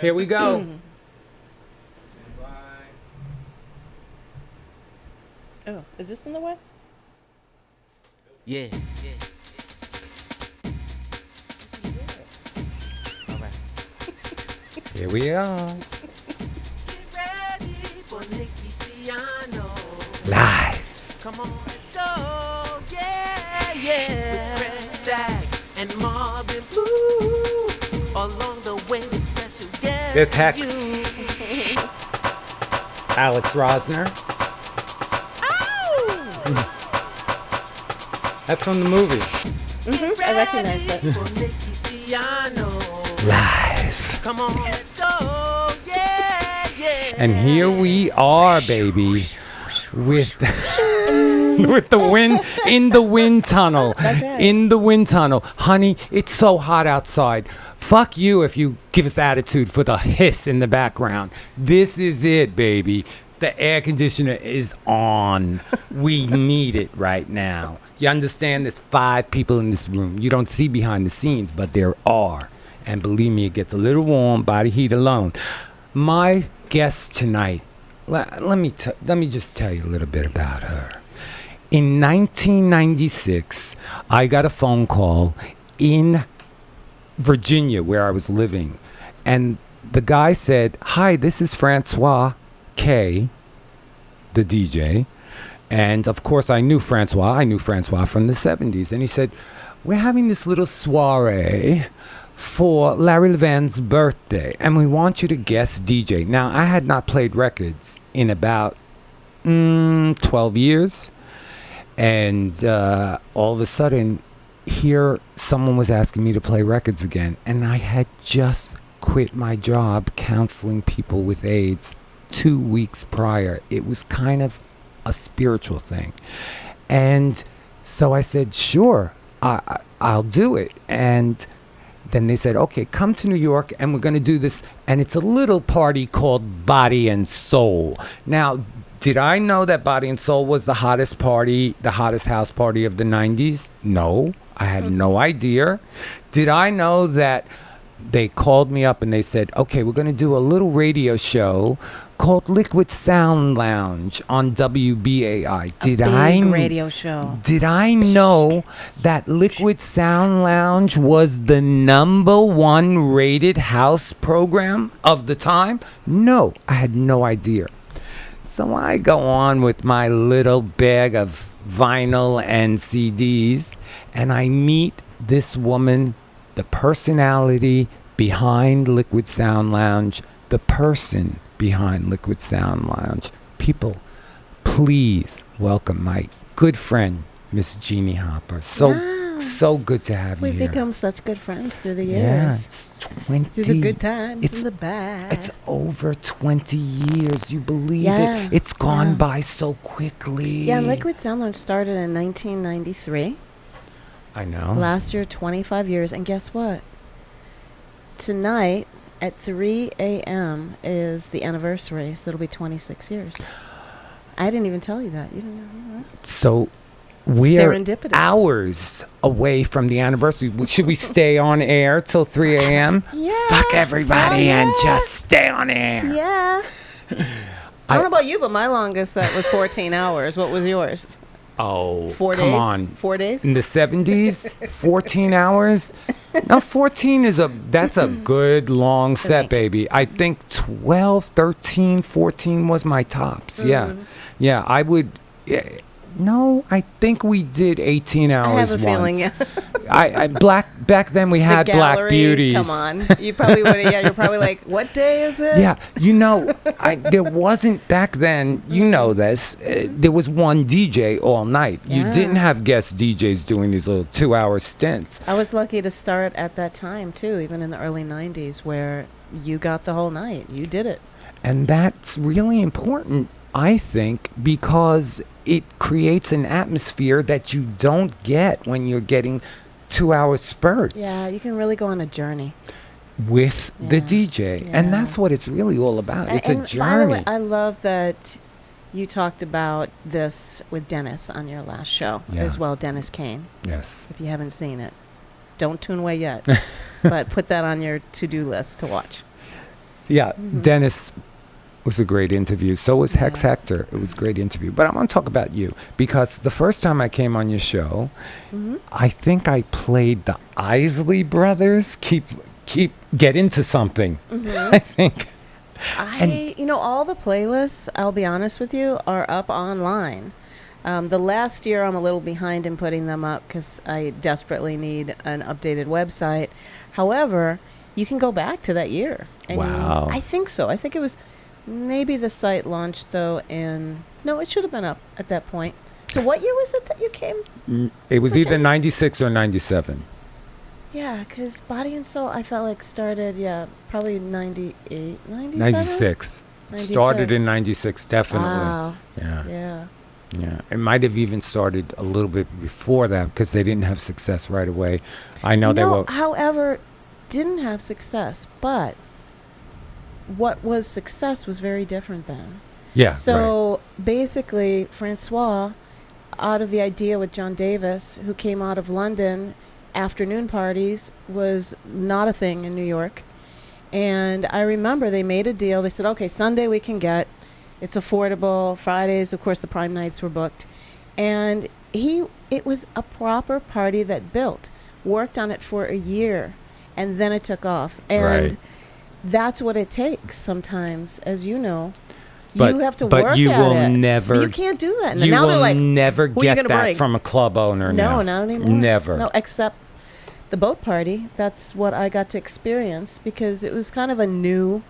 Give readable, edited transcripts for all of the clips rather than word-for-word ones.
Here we go. Oh, is this in the way? Yeah. All right. Here we are. Get ready for Nicky, Siano. Live. Come on, let's go. Yeah. With Fred Stagg and Marvin Blue. Along the way with special guests. This Hex. you. Alex Rosner. That's from the movie. I recognize that. For Nicky, Siano. Live. Come on, let's go. Yeah. And here we are, baby, with with the wind in the wind tunnel. That's right. In the wind tunnel. Honey, it's so hot outside. Fuck you if you give us attitude for the hiss in the background. This is it, baby. The air conditioner is on. We need it right now. You understand? There's 5 people in this room. You don't see behind the scenes, but there are. And believe me, it gets a little warm by the heat alone. My guest tonight, let me just tell you a little bit about her. In 1996, I got a phone call in Virginia where I was living. And the guy said, "Hi, this is Francois K, the DJ." And of course, I knew Francois. I knew Francois from the 70s. And he said, "We're having this little soiree for Larry Levan's birthday, and we want you to guest DJ." Now, I had not played records in about 12 years. And all of a sudden, here someone was asking me to play records again. And I had just quit my job counseling people with AIDS 2 weeks prior. It was kind of a spiritual thing. And so I said, sure, I'll do it. And then they said, okay, come to New York and we're going to do this. And it's a little party called Body and Soul. Now, did I know that Body and Soul was the hottest party, the hottest house party of the 90s? No, I had no idea. Did I know that they called me up and they said, okay, we're going to do a little radio show called Liquid Sound Lounge on WBAI. Big radio show. Did I know that Liquid Sound Lounge was the #1 rated house program of the time? No, I had no idea. So I go on with my little bag of vinyl and CDs, and I meet this woman, the personality behind Liquid Sound Lounge, the person behind Liquid Sound Lounge. People, please welcome my good friend, Miss Jeannie Hopper. So good to have you We've here. become such good friends through the Yeah, years. it's 20. Through the good times it's- and the bad. It's over 20 years. You believe Yeah, it? It's gone yeah. by so quickly. Yeah, Liquid Sound Lounge started in 1993. I know. Last year, 25 years. And guess what? Tonight at 3 a.m. is the anniversary, so it'll be 26 years. I didn't even tell you that. You didn't know that? So we're Serendipitous. hours away from the anniversary. Should we stay on air till 3 a.m.? Yeah. Fuck everybody Hell and yeah. just stay on air. Yeah. I don't know about you, but my longest set was 14 hours. What was yours? Oh, 4 come days? on. 4 days? In the 70s, 14 hours? No, 14 that's a good long set, Thank you. baby. I think 12, 13, 14 was my tops. Mm-hmm. Yeah, I would. No, I think we did 18 hours I have a once. feeling. Back then we had the Black gallery, Beauties. Come on. You probably would have, you're probably like, what day is it? Yeah, there wasn't back then, you know this, there was one DJ all night. You Yeah. didn't have guest DJs doing these little 2-hour stints. I was lucky to start at that time, too, even in the early 90s, where you got the whole night. You did it. And that's really important, I think, because it creates an atmosphere that you don't get when you're getting 2-hour spurts. Yeah, you can really go on a journey. With the Yeah. DJ. Yeah. And that's what it's really all about. It's a And by the journey. way, I love that you talked about this with Dennis on your last show as well, Dennis Kane. Yes. If you haven't seen it, don't tune away yet, but put that on your to-do list to watch. Yeah, Dennis was a great interview. So was Hex Hector. It was a great interview. But I want to talk about you because the first time I came on your show, I think I played the Isley Brothers. Get into something. I think. All the playlists, I'll be honest with you, are up online. The last year, I'm a little behind in putting them up because I desperately need an updated website. However, you can go back to that year. And Wow. I think so. I think it was maybe the site launched, though, no, it should have been up at that point. So what year was it that you came? It was either 96 or 97. Yeah, because Body and Soul, I felt like started, probably 98, 97? 96. Started in 96, definitely. Wow. Yeah. Yeah. Yeah. It might have even started a little bit before that because they didn't have success right away. I know they were. However, didn't have success, but what was success was very different then. Yeah. Right. So basically, Francois, out of the idea with John Davis, who came out of London, afternoon parties was not a thing in New York. And I remember they made a deal. They said, okay, Sunday we can get, it's affordable. Fridays, of course, the prime nights were booked. And it was a proper party that built, worked on it for a year, and then it took off. And Right. that's what it takes sometimes, as you know. But- you have to but work you at will it. never- But you can't do that. You now will they're like, never who are you get gonna that bring? from a club owner now. No, not anymore. Never. No, except the boat party. That's what I got to experience because it was kind of a new.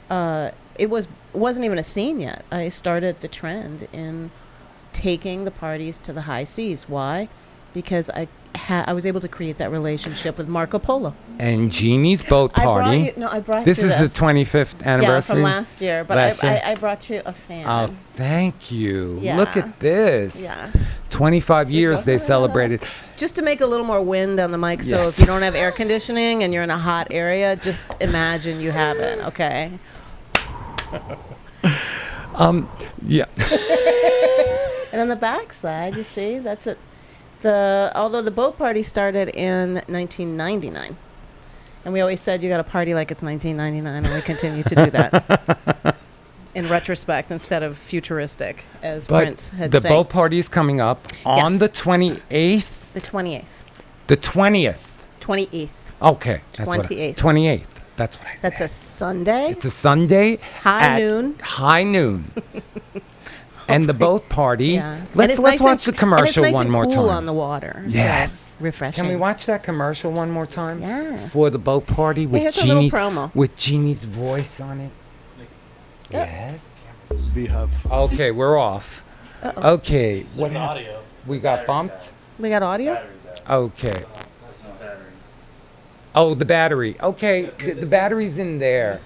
It wasn't even a scene yet. I started the trend in taking the parties to the high seas. Why? Because I was able to create that relationship with Marco Polo. And Jeannie's boat party. I brought This you is the 25th Yeah, anniversary. from last year. But Last year? I brought you a fan. Oh, thank you. Yeah. Look at this. Yeah. 25 years they celebrated. Just to make a little more wind on the mic, so Yes. if you don't have air conditioning and you're in a hot area, just imagine you have it, okay? Yeah. And on the back side, you see, that's it. Although the boat party started in 1999, and we always said you got to party like it's 1999, and we continue to do that. In retrospect, instead of futuristic, as Prince had the said. boat party is coming up on Yes. the 28th. The 28th. The 20th. 28th. Okay. That's 28th. 28th. That's what I said. That's a Sunday. It's a Sunday. High at noon. High noon. And the boat party. Yeah. And Let's it's nice watch and- the commercial and it's nice one and more cool time. on the water. Yes. So refreshing. Can we watch that commercial one more time? Yeah. For the boat party with here's a little Jeannie's promo. with Jeannie's voice on it. Yep. Yes. We have Okay, we're off. Okay. What happened? audio. We got bumped? We got audio? Okay. That's not battery. Oh, the battery. Okay, the battery's in there.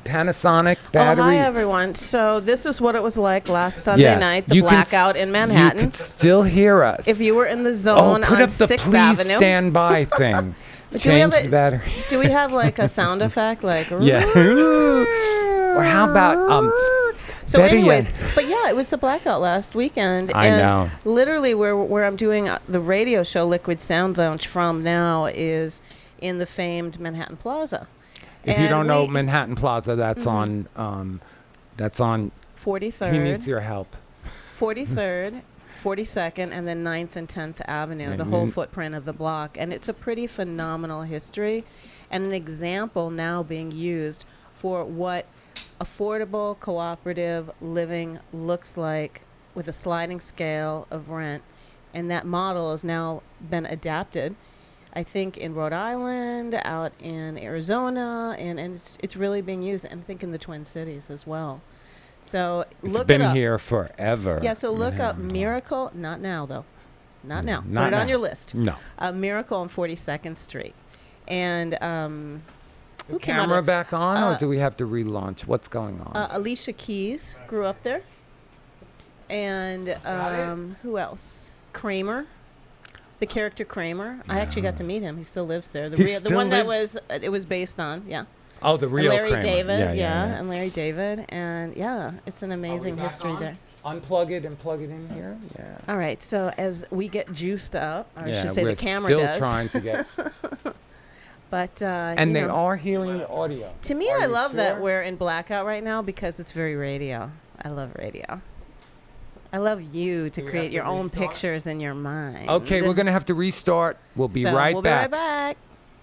Panasonic battery. Oh, hi, everyone. So this is what it was like last Sunday Yeah, night, the you can blackout in Manhattan. You can still hear us. If you were in the oh, zone put on up the 6th please Avenue. stand by thing. But do we have Change the a- battery. Do we have like a sound effect? Like, Yeah. Or how about So better anyways, yet- but yeah, it was the blackout last weekend. I and know. Literally where I'm doing the radio show Liquid Sound Lounge from now is in the famed Manhattan Plaza. If you And don't know we- Manhattan Plaza, that's on 43rd. he needs your help. 43rd, 42nd, and then 9th and 10th Avenue, the whole footprint of the block. And it's a pretty phenomenal history and an example now being used for what affordable cooperative living looks like with a sliding scale of rent. And that model has now been adapted, I think, in Rhode Island, out in Arizona, and it's really being used, and I think in the Twin Cities as well. So It's look been it up. here forever. Yeah, so look up Manhattan. Miracle, not now though. Not now. Not Put it on now. your list. No. Miracle on 42nd Street. And who came out Camera of back on, or uh, do we have to relaunch? What's going on? Alicia Keys grew up there. And who else? Kramer. The character Kramer. I actually got to meet him. He still lives there. The He the one still that was it was based on, yeah. Oh, the real And Larry Kramer. David, Yeah. and Larry David, and yeah, it's an amazing history there. Unplug it and plug it in here. Yeah. All right, so as we get juiced up, or I Yeah, should say we're the camera still does. trying to get. But And you they know, are hearing the audio. to me, Are I you love that sure? we're in blackout right now because it's very radio. I love radio. I love you to Do we create have to your own restart? pictures in your mind. Okay, we're going to have to restart. We'll be So right we'll back. be right back.